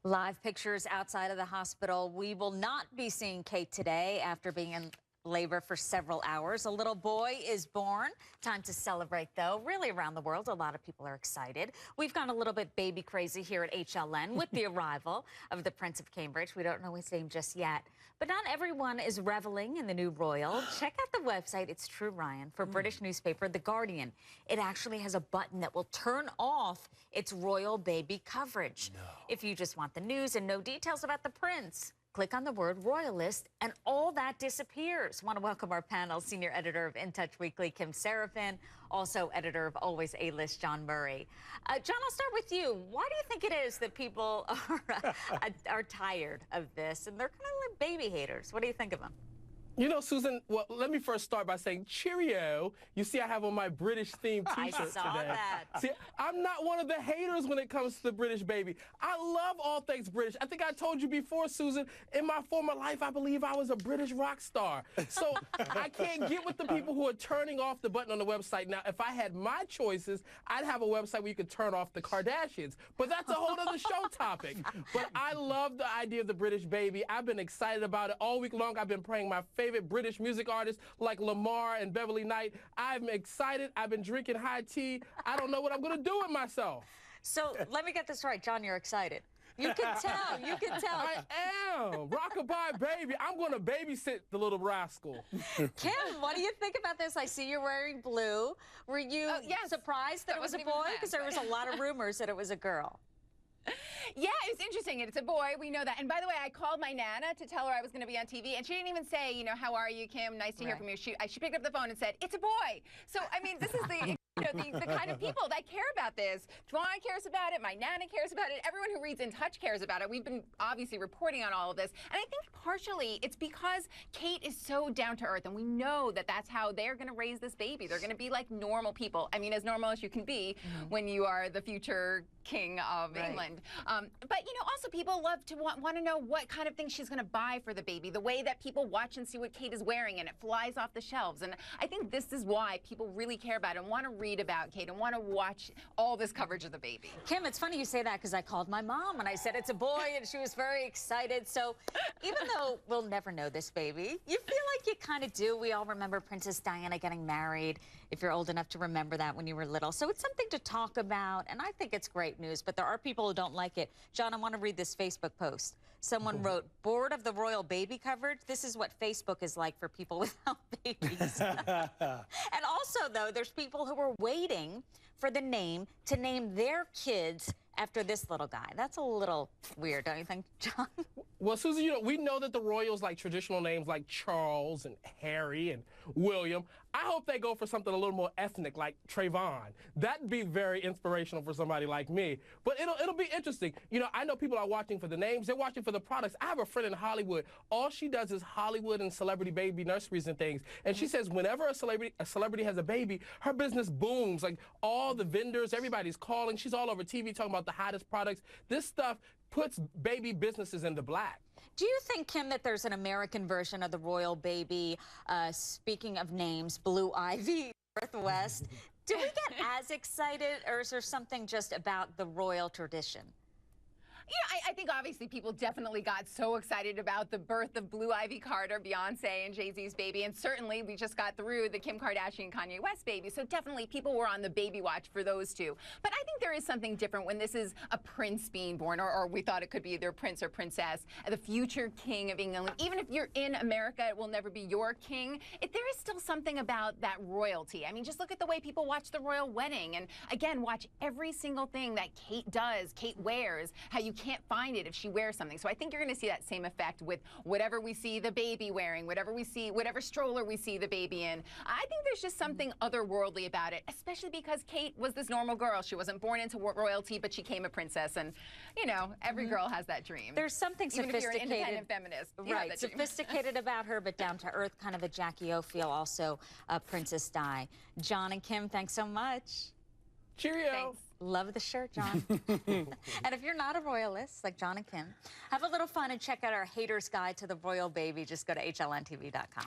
Live pictures outside of the hospital. We will not be seeing Kate today after being in labor for several hours. A little boy is born. Time to celebrate, though. Really, around the world, a lot of people are excited. We've gone a little bit baby crazy here at HLN with the arrival of the Prince of Cambridge. We don't know his name just yet. But not everyone is reveling in the new royal. Check out the website. It's true, Ryan, for British newspaper The Guardian. It actually has a button that will turn off its royal baby coverage. No. If you just want the news and no details about the prince, click on the word royalist and all that disappears. Want to welcome our panel, senior editor of In Touch Weekly, Kim Seraphin, also editor of Always A-List, John Murray. John, I'll start with you. Why do you think it is that people are tired of this and they're kind of like baby haters? What do you think of them? You know, Susan, well, let me first start by saying cheerio. You see, I have on my British-themed T-shirt today. I saw that. See, I'm not one of the haters when it comes to the British baby. I love all things British. I think I told you before, Susan, in my former life, I believe I was a British rock star. So I can't get with the people who are turning off the button on the website. Now, if I had my choices, I'd have a website where you could turn off the Kardashians. But that's a whole other show topic. But I love the idea of the British baby. I've been excited about it all week long. I've been praying my favorite British music artists like Lamar and Beverly Knight. I'm excited. I've been drinking high tea. I don't know what I'm going to do with myself. So let me get this right. John, you're excited. You can tell. You can tell. I am. Rockabye baby. I'm going to babysit the little rascal. Kim, what do you think about this? I see you're wearing blue. Were you surprised that it was a boy? Because there was a lot of rumors that it was a girl. Yeah, it was interesting. It's a boy. We know that. And by the way, I called my Nana to tell her I was going to be on TV, and she didn't even say, you know, how are you, Kim? Nice to hear from you. She picked up the phone and said, it's a boy. So, I mean, this is the... You know, the kind of people that care about this. Jawn cares about it. My Nana cares about it. Everyone who reads In Touch cares about it. We've been obviously reporting on all of this. And I think partially it's because Kate is so down to earth. And we know that that's how they're going to raise this baby. They're going to be like normal people. I mean, as normal as you can be when you are the future king of England. But, you know, also people love to want to know what kind of things she's going to buy for the baby. The way that people watch and see what Kate is wearing and it flies off the shelves. And I think this is why people really care about it and want to read about Kate and want to watch all this coverage of the baby. Kim, it's funny you say that because I called my mom and I said it's a boy and she was very excited. So even though we'll never know this baby, you feel like you kind of do. We all remember Princess Diana getting married, if you're old enough to remember that when you were little. So it's something to talk about, and I think it's great news, but there are people who don't like it. John, I want to read this Facebook post. Someone wrote, bored of the royal baby coverage? This is what Facebook is like for people without babies. And also, though, there's people who are waiting for the name to name their kids after this little guy. That's a little weird, don't you think, John? Well, Susan, you know, we know that the royals like traditional names like Charles and Harry and William. I hope they go for something a little more ethnic like Trayvon. That'd be very inspirational for somebody like me. But it'll be interesting. You know, I know people are watching for the names. They're watching for the products. I have a friend in Hollywood. All she does is Hollywood and celebrity baby nurseries and things. And she says whenever a celebrity has a baby, her business booms. Like all the vendors, everybody's calling. She's all over TV talking about the hottest products. This stuff puts baby businesses into black. Do you think, Kim, that there's an American version of the royal baby, speaking of names, Blue Ivy, Northwest? Do we get as excited, or is there something just about the royal tradition? Yeah, I think obviously people definitely got so excited about the birth of Blue Ivy Carter, Beyonce and Jay-Z's baby, and certainly we just got through the Kim Kardashian, Kanye West baby, so definitely people were on the baby watch for those two. But I think there is something different when this is a prince being born, or we thought it could be either prince or princess, the future king of England. Even if you're in America, it will never be your king. There is still something about that royalty. I mean, just look at the way people watch the royal wedding, and again, watch every single thing that Kate does, Kate wears, how you can't find it if she wears something. So I think you're going to see that same effect with whatever we see the baby wearing, whatever stroller we see the baby in. I think there's just something otherworldly about it, especially because Kate was this normal girl. She wasn't born into royalty, but she became a princess. And, you know, every girl has that dream. There's something even sophisticated. If you're an independent feminist. Right, sophisticated about her, but down to earth, kind of a Jackie O feel, also Princess Di. John and Kim, thanks so much. Cheerio. Thanks. Love the shirt, John. And if you're not a royalist, like John and Kim, have a little fun and check out our Hater's Guide to the Royal Baby. Just go to HLNTV.com.